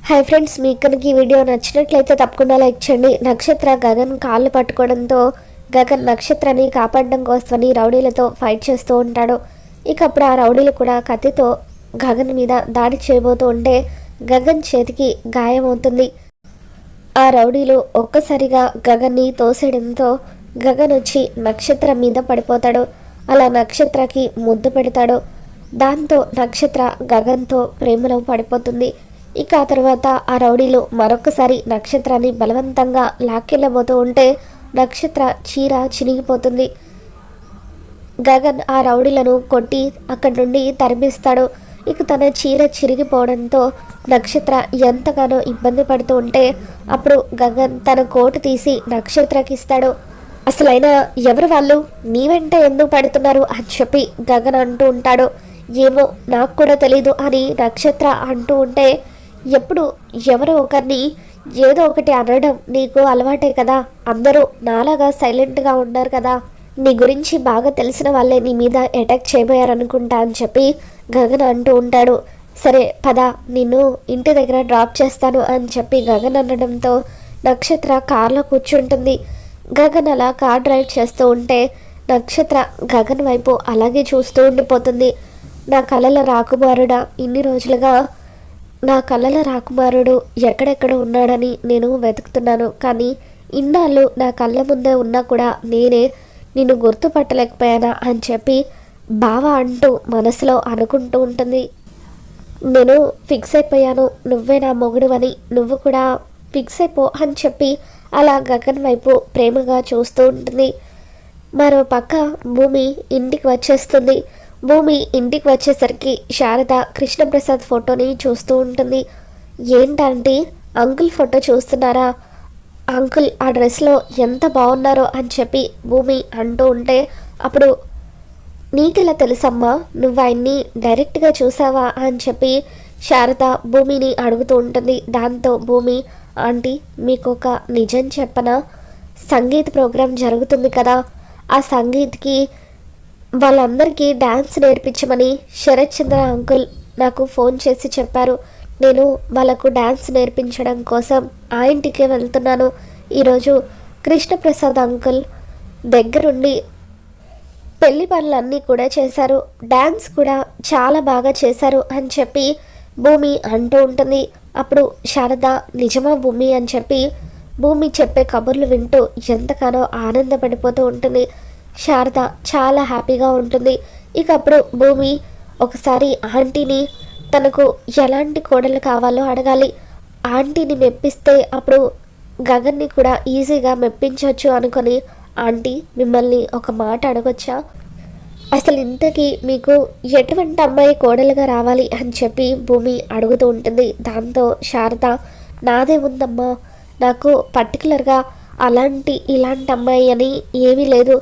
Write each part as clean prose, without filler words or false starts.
Hi friends, మీకు కనుక ఈ వీడియో నచ్చినట్లయితే తప్పకుండా లైక్ చేయండి. నక్షత్ర గగన్ కాళ్ళు పట్టుకోవడంతో గగన్ నక్షత్రాన్ని కాపాడడం కోసమని రౌడీలతో ఫైట్ చేస్తూ ఉంటాడు. ఇక అప్పుడు ఆ రౌడీలు కూడా కత్తితో గగన్ మీద దాడి చేయబోతూ ఉంటే గగన్ చేతికి గాయమవుతుంది. ఆ రౌడీలు ఒక్కసారిగా గగన్ని తోసేయడంతో గగన్ వచ్చి నక్షత్రం మీద పడిపోతాడు. అలా నక్షత్రకి ముద్దు పెడతాడు. దాంతో నక్షత్ర గగన్తో ప్రేమలో పడిపోతుంది. ఇక ఆ తర్వాత ఆ రౌడీలు మరొకసారి నక్షత్రాన్ని బలవంతంగా లాక్కెళ్ళబోతూ ఉంటే నక్షత్ర చీర చినిగిపోతుంది. గగన్ ఆ రౌడీలను కొట్టి అక్కడి నుండి తరిమిస్తాడు. ఇక తన చీర చిరిగిపోవడంతో నక్షత్ర ఎంతగానో ఇబ్బంది పడుతూ ఉంటే అప్పుడు గగన్ తన కోటు తీసి నక్షత్రకి ఇస్తాడు. అసలైనా ఎవరు వాళ్ళు, నీ వెంట ఎందుకు పడుతున్నారు అని చెప్పి గగన్ అంటూ ఉంటాడు. ఏమో నాకు కూడా తెలీదు అని నక్షత్ర అంటూ ఉంటే ఎప్పుడు ఎవరో ఒకరిని ఏదో ఒకటి అనడం నీకు అలవాటే కదా, అందరూ నాలాగా సైలెంట్గా ఉన్నారు కదా, నీ గురించి బాగా తెలిసిన వాళ్ళే నీ మీద అటాక్ చేయబోయారనుకుంటా అని చెప్పి గగన్ అంటూ ఉంటాడు. సరే పద, నిన్ను ఇంటి దగ్గర డ్రాప్ చేస్తాను అని చెప్పి గగన్ అనడంతో నక్షత్ర కార్లో కూర్చుంటుంది. గగన్ అలా కార్ డ్రైవ్ చేస్తూ ఉంటే నక్షత్ర గగన్ వైపు అలాగే చూస్తూ ఉండిపోతుంది. నా కలల రాకుమారుడా, ఇన్ని రోజులుగా నా కళ్ళల రాకుమారుడు ఎక్కడెక్కడ ఉన్నాడని నేను వెతుకుతున్నాను, కానీ ఇన్నాళ్ళు నా కళ్ళ ముందే ఉన్నా కూడా నేనే నిన్ను గుర్తుపట్టలేకపోయానా అని చెప్పి బావ అంటూ మనసులో అనుకుంటూ ఉంటుంది. నేను ఫిక్స్ అయిపోయాను, నువ్వే నా మొగుడు అని, నువ్వు కూడా ఫిక్స్ అయిపో అని చెప్పి అలా గగన్ వైపు ప్రేమగా చూస్తూ ఉంటుంది. మరో పక్క భూమి ఇంటికి వచ్చేస్తుంది. భూమి ఇంటికి వచ్చేసరికి శారద కృష్ణప్రసాద్ ఫోటోని చూస్తూ ఉంటుంది. ఏంటంటే అంకుల్ ఫోటో చూస్తున్నారా, అంకుల్ ఆ డ్రెస్లో ఎంత బాగున్నారో అని చెప్పి భూమి అంటూ ఉంటే అప్పుడు నీకెలా తెలుసమ్మా, నువ్వు ఆయన్ని డైరెక్ట్గా చూసావా అని చెప్పి శారద భూమిని అడుగుతూ ఉంటుంది. దాంతో భూమి, ఆంటీ మీకు ఒక నిజం చెప్పనా, సంగీత్ ప్రోగ్రాం జరుగుతుంది కదా, ఆ సంగీత్కి వాళ్ళందరికీ డ్యాన్స్ నేర్పించమని శరత్ చంద్ర అంకుల్ నాకు ఫోన్ చేసి చెప్పారు. నేను వాళ్ళకు డ్యాన్స్ నేర్పించడం కోసం ఆ ఇంటికే వెళ్తున్నాను. ఈరోజు కృష్ణప్రసాద్ అంకుల్ దగ్గరుండి పెళ్లి పనులన్నీ కూడా చేశారు, డ్యాన్స్ కూడా చాలా బాగా చేశారు అని చెప్పి భూమి అంటూ ఉంటుంది. అప్పుడు శారద నిజమా భూమి అని చెప్పి భూమి చెప్పే కబుర్లు వింటూ ఎంతగానో ఆనందపడిపోతూ ఉంటుంది. శారద చాలా హ్యాపీగా ఉంటుంది. ఇక అప్పుడు భూమి ఒకసారి ఆంటీని తనకు ఎలాంటి కోడలు కావాలో అడగాలి, ఆంటీని మెప్పిస్తే అప్పుడు గగన్ని కూడా ఈజీగా మెప్పించవచ్చు అనుకొని, ఆంటీ మిమ్మల్ని ఒక మాట అడగొచ్చా, అసలు ఇంతకీ మీకు ఎటువంటి అమ్మాయి కోడలుగా రావాలి అని చెప్పి భూమి అడుగుతూ ఉంటుంది. దాంతో శారద నాదే ఉందమ్మా, నాకు పర్టికులర్గా ఇలాంటి అమ్మాయి అని ఏమీ లేదు,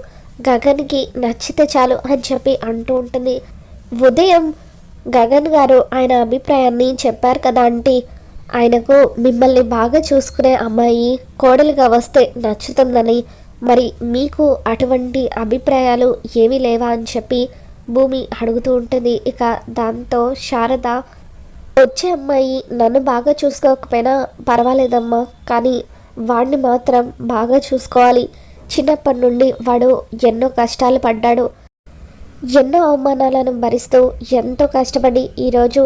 గగన్కి నచ్చితే చాలు అని చెప్పి అంటూ ఉంటుంది. ఉదయం గగన్ గారు ఆయన అభిప్రాయాన్ని చెప్పారు కదా ఆంటీ, ఆయనకు మిమ్మల్ని బాగా చూసుకునే అమ్మాయి కోడలుగా వస్తే నచ్చుతుందని, మరి మీకు అటువంటి అభిప్రాయాలు ఏమీ లేవా అని చెప్పి భూమి అడుగుతూ ఉంటుంది. ఇక దాంతో శారద, వచ్చే అమ్మాయి నన్ను బాగా చూసుకోకపోయినా పర్వాలేదమ్మా, కానీ వాడిని మాత్రం బాగా చూసుకోవాలి, చిన్నప్పటి నుండి వాడు ఎన్నో కష్టాలు పడ్డాడు, ఎన్నో అవమానాలను భరిస్తూ ఎంతో కష్టపడి ఈరోజు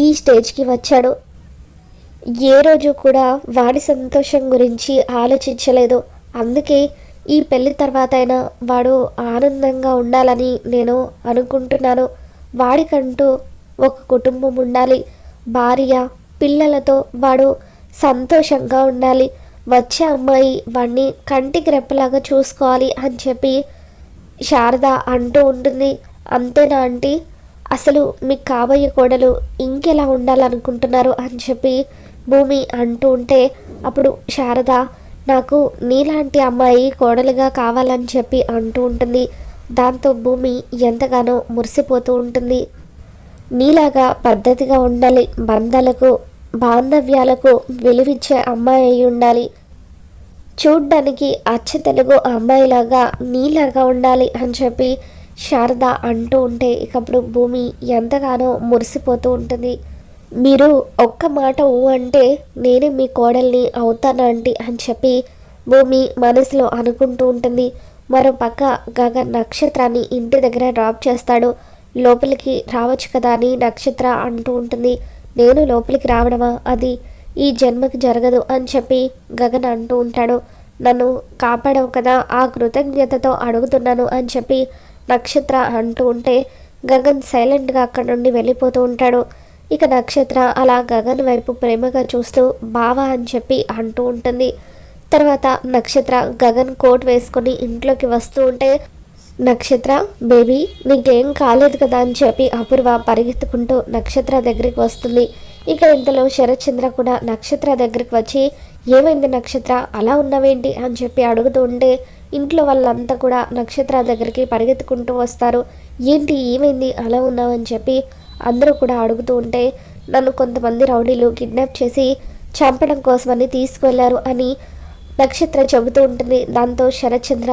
ఈ స్టేజ్కి వచ్చాడు, ఏ రోజు కూడా వాడి సంతోషం గురించి ఆలోచించలేదు, అందుకే ఈ పెళ్లి తర్వాత అయినా వాడు ఆనందంగా ఉండాలని నేను అనుకుంటున్నాను, వాడికంటూ ఒక కుటుంబం ఉండాలి, భార్య పిల్లలతో వాడు సంతోషంగా ఉండాలి, వచ్చే అమ్మాయి వాడిని కంటికి రెప్పలాగా చూసుకోవాలి అని చెప్పి శారద అంటూ ఉంటుంది. అంతేనా ఆంటీ, అసలు మీకు కాబోయే కోడలు ఇంకెలా ఉండాలనుకుంటున్నారు అని చెప్పి భూమి అంటూ ఉంటే అప్పుడు శారద, నాకు నీలాంటి అమ్మాయి కోడలుగా కావాలని చెప్పి అంటూ ఉంటుంది. దాంతో భూమి ఎంతగానో మురిసిపోతూ ఉంటుంది. నీలాగా పద్ధతిగా ఉండాలి, బాంధవ్యాలకు విలువిచ్చే అమ్మాయి అయి ఉండాలి, చూడ్డానికి అచ్చ తెలుగు అమ్మాయిలాగా నీలాగా ఉండాలి అని చెప్పి శారద అంటూ ఉంటే ఇకప్పుడు భూమి ఎంతగానో మురిసిపోతూ ఉంటుంది. మీరు ఒక్క మాట ఊ అంటే నేనే మీ కోడల్ని అవుతాను ఆంటీ అని చెప్పి భూమి మనసులో అనుకుంటూ ఉంటుంది. మరో పక్క గగన్ నక్షత్రాన్ని ఇంటి దగ్గర డ్రాప్ చేస్తాడు. లోపలికి రావచ్చు కదా అని నక్షత్ర అంటూ ఉంటుంది. నేను లోపలికి రావడమా, అది ఈ జన్మకి జరగదు అని చెప్పి గగన్ అంటూ ఉంటాడు. నన్ను కాపాడవు కదా, ఆ కృతజ్ఞతతో అడుగుతున్నాను అని చెప్పి నక్షత్ర అంటూ ఉంటే గగన్ సైలెంట్గా అక్కడ నుండి వెళ్ళిపోతూ ఉంటాడు. ఇక నక్షత్ర అలా గగన్ వైపు ప్రేమగా చూస్తూ బావా అని చెప్పి అంటూ ఉంటుంది. తర్వాత నక్షత్ర గగన్ కోట్ వేసుకొని ఇంట్లోకి వస్తూ ఉంటే నక్షత్ర బేబీ నీకేం కాలేదు కదా అని చెప్పి అపూర్వ పరిగెత్తుకుంటూ నక్షత్ర దగ్గరికి వస్తుంది. ఇక ఇంతలో శరత్చంద్ర కూడా నక్షత్ర దగ్గరికి వచ్చి ఏమైంది నక్షత్ర అలా ఉన్నావేంటి అని చెప్పి అడుగుతూ ఉంటే ఇంట్లో వాళ్ళంతా కూడా నక్షత్ర దగ్గరికి పరిగెత్తుకుంటూ వస్తారు. ఏంటి ఏమైంది అలా ఉన్నావని చెప్పి అందరూ కూడా అడుగుతూ ఉంటే నన్ను కొంతమంది రౌడీలు కిడ్నాప్ చేసి చంపడం కోసమని తీసుకువెళ్లారు అని నక్షత్ర చెబుతూ ఉంటుంది. దాంతో శరత్చంద్ర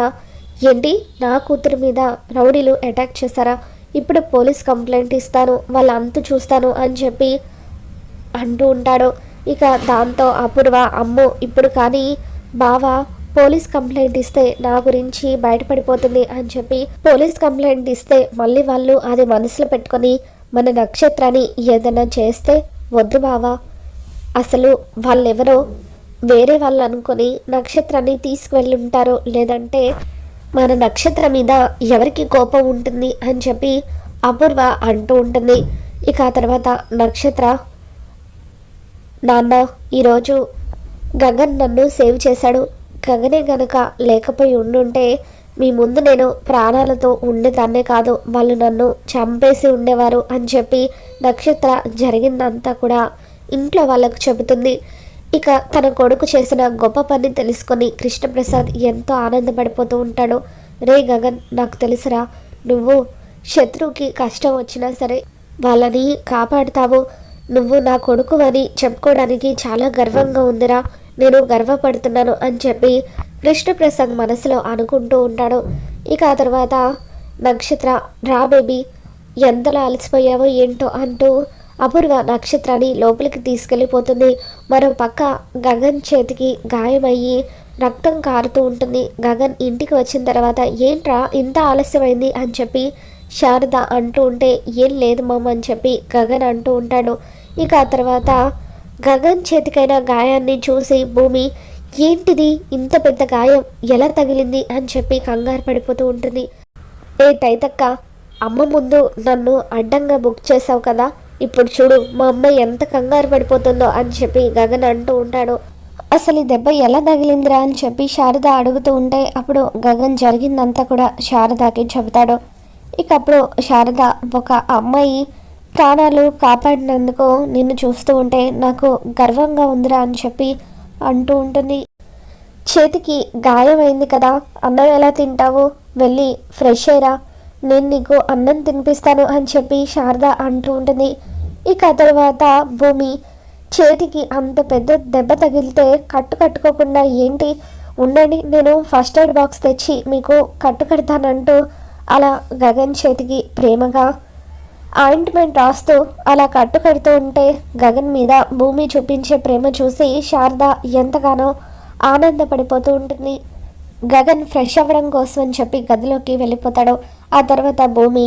ఏంటి నా కూతురు మీద రౌడీలు అటాక్ చేశారా, ఇప్పుడు పోలీస్ కంప్లైంట్ ఇస్తాను, వాళ్ళ అంతు చూస్తాను అని చెప్పి అంటూ ఉంటాడు. ఇక దాంతో అపూర్వ అమ్మో ఇప్పుడు కానీ బావా పోలీస్ కంప్లైంట్ ఇస్తే నా గురించి బయటపడిపోతుంది అని చెప్పి పోలీస్ కంప్లైంట్ ఇస్తే మళ్ళీ వాళ్ళు అది మనసులో పెట్టుకొని మన నక్షత్రాన్ని ఏదైనా చేస్తే వద్దు బావా, అసలు వాళ్ళెవరో వేరే వాళ్ళు అనుకొని నక్షత్రాన్ని తీసుకువెళ్ళి ఉంటారు, లేదంటే మన నక్షత్రం మీద ఎవరికి కోపం ఉంటుంది అని చెప్పి అపూర్వ అంటూ ఉంటుంది. ఇక ఆ తర్వాత నక్షత్ర నాన్న ఈరోజు గగన్ నన్ను సేవ్ చేశాడు, గగనే గనక లేకపోయి ఉండుంటే మీ ముందు నేను ప్రాణాలతో ఉండేదాన్నే కాదు, వాళ్ళు నన్ను చంపేసి ఉండేవారు అని చెప్పి నక్షత్ర జరిగిందంతా కూడా ఇంట్లో వాళ్ళకు చెబుతుంది. ఇక తన కొడుకు చేసిన గొప్ప పని తెలుసుకొని కృష్ణప్రసాద్ ఎంతో ఆనందపడిపోతూ ఉంటాడు. రే గగన్ నాకు తెలుసురా, నువ్వు శత్రువుకి కష్టం వచ్చినా సరే వాళ్ళని కాపాడుతావు, నువ్వు నా కొడుకు అని చెప్పుకోవడానికి చాలా గర్వంగా ఉందిరా, నేను గర్వపడుతున్నాను అని చెప్పి కృష్ణప్రసాద్ మనసులో అనుకుంటూ ఉంటాడు. ఇక ఆ తర్వాత నక్షత్ర రా బేబీ ఎంతలా అలసిపోయావో ఏంటో అంటూ అపూర్వ నక్షత్రాన్ని లోపలికి తీసుకెళ్ళిపోతుంది. మరో పక్క గగన్ చేతికి గాయమయ్యి రక్తం కారుతూ ఉంటుంది. గగన్ ఇంటికి వచ్చిన తర్వాత ఏంట్రా ఇంత ఆలస్యమైంది అని చెప్పి శారద అంటూ ఉంటే ఏం లేదు మామ అని చెప్పి గగన్ అంటూ ఉంటాడు. ఇక ఆ తర్వాత గగన్ చేతికైన గాయాన్ని చూసి భూమి ఏంటిది ఇంత పెద్ద గాయం ఎలా తగిలింది అని చెప్పి కంగారు పడిపోతూ ఉంటుంది. ఏ తైతక్క అమ్మ ముందు నన్ను అడ్డంగా బుక్ చేసావు కదా, ఇప్పుడు చూడు మా అమ్మాయి ఎంత కంగారు పడిపోతుందో అని చెప్పి గగన్ అంటూ ఉంటాడు. అసలు ఈ దెబ్బ ఎలా తగిలిందిరా అని చెప్పి శారద అడుగుతూ ఉంటే అప్పుడు గగన్ జరిగిందంతా కూడా శారదకి చెబుతాడు. ఇక అప్పుడు శారద ఒక అమ్మాయి ప్రాణాలు కాపాడినందుకు నిన్ను చూస్తూ ఉంటే నాకు గర్వంగా ఉందిరా అని చెప్పి అంటూ ఉంటుంది. చేతికి గాయమైంది కదా, అన్నం ఎలా తింటావు, వెళ్ళి ఫ్రెష్ అయ్యరా, నేను నీకు అన్నం తినిపిస్తాను అని చెప్పి శారద అంటూ ఉంటుంది. ఇక తర్వాత భూమి చేతికి అంత పెద్ద దెబ్బ తగిలితే కట్టుకోకుండా ఏంటి ఉండండి నేను ఫస్ట్ ఎయిడ్ బాక్స్ తెచ్చి మీకు కడతానంటూ అలా గగన్ చేతికి ప్రేమగా ఆయింట్మెంట్ రాస్తూ అలా కడుతూ ఉంటే గగన్ మీద భూమి చూపించే ప్రేమ చూసి శారద ఎంతగానో ఆనందపడిపోతూ ఉంటుంది. గగన్ ఫ్రెష్ అవ్వడం కోసం అని చెప్పి గదిలోకి వెళ్ళిపోతాడు. ఆ తర్వాత భూమి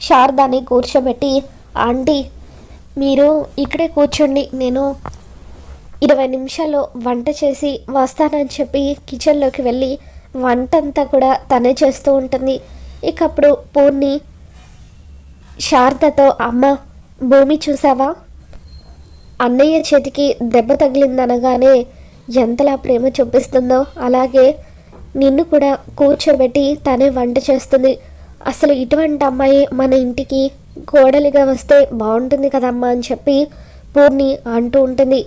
శారదాని కూర్చోబెట్టి ఆంటీ మీరు ఇక్కడే కూర్చోండి, నేను 20 నిమిషాల్లో వంట చేసి వస్తానని చెప్పి కిచెన్లోకి వెళ్ళి వంట అంతా కూడా తనే చేస్తూ ఉంటుంది. ఇక అప్పుడు పూర్ణి శారదతో అమ్మ భూమి చూసావా, అన్నయ్య చేతికి దెబ్బ తగిలిందనగానే ఎంతలా ప్రేమ చూపిస్తుందో అలాగే నిన్ను కూడా కూర్చోబెట్టి తనే వంట చేస్తుంది. అసలు ఇటువంటి అమ్మాయి మన ఇంటికి కోడలిగా వస్తే బాగుంటుంది కదమ్మా అని చెప్పి పూర్ణి అంటూ ఉంటుంది.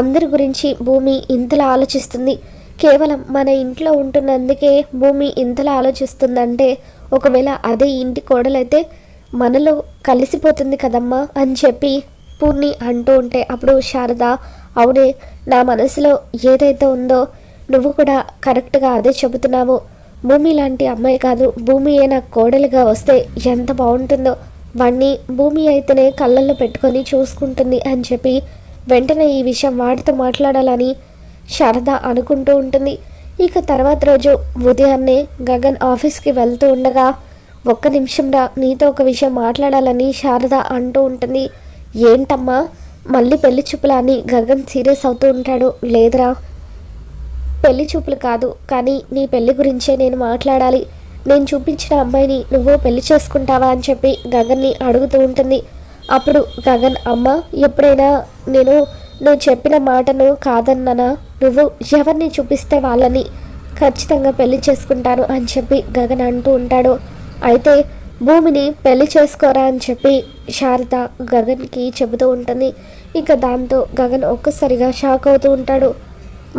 అందరి గురించి భూమి ఇంతలా ఆలోచిస్తుంది, కేవలం మన ఇంట్లో ఉంటున్నందుకే భూమి ఇంతలా ఆలోచిస్తుందంటే ఒకవేళ అదే ఇంటి కోడలైతే మనలో కలిసిపోతుంది కదమ్మా అని చెప్పి పూర్ణి అంటూ ఉంటే అప్పుడు శారద అవునే, నా మనసులో ఏదైతే ఉందో నువ్వు కూడా కరెక్ట్గా అదే చెబుతున్నావు, భూమి లాంటి అమ్మాయి కాదు, భూమి నాకు కోడలిగా వస్తే ఎంత బాగుంటుందో, వాణ్ణి భూమి అయితేనే కళ్ళల్లో పెట్టుకొని చూసుకుంటుంది అని చెప్పి వెంటనే ఈ విషయం వాడితో మాట్లాడాలని శారద అనుకుంటూ ఉంటుంది. ఇక తర్వాత రోజు ఉదయాన్నే గగన్ ఆఫీస్కి వెళ్తూ ఉండగా, ఒక్క నిమిషం రా, నీతో ఒక విషయం మాట్లాడాలని శారద అంటూ ఉంటుంది. ఏంటమ్మా, మళ్ళీ పెళ్లి చూపులా అని గగన్ సీరియస్ అవుతూ ఉంటాడు. లేదురా, పెళ్లి చూపులు కాదు, కానీ నీ పెళ్లి గురించే నేను మాట్లాడాలి. నేను చూపించిన అమ్మాయిని నువ్వు పెళ్లి చేసుకుంటావా అని చెప్పి గగన్ని అడుగుతూ ఉంటుంది. అప్పుడు గగన్, అమ్మ, ఎప్పుడైనా నువ్వు చెప్పిన మాటను కాదన్నానా? నువ్వు ఎవరిని చూపిస్తే వాళ్ళని ఖచ్చితంగా పెళ్లి చేసుకుంటాను అని చెప్పి గగన్ అంటూ ఉంటాడు. అయితే భూమిని పెళ్లి చేసుకోరా అని చెప్పి శారద గగన్కి చెబుతూ ఉంటుంది. ఇక దాంతో గగన్ ఒక్కసారిగా షాక్ అవుతూ ఉంటాడు.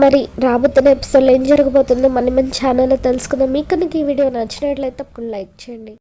మరి రాబోతున్న ఎపిసోడ్లో ఏం జరగబోతుందో మన ఛానల్లో తెలుసుకుందాం. మీకు కనుక ఈ వీడియో నచ్చినట్లయితే తప్పకుండా లైక్ చేయండి.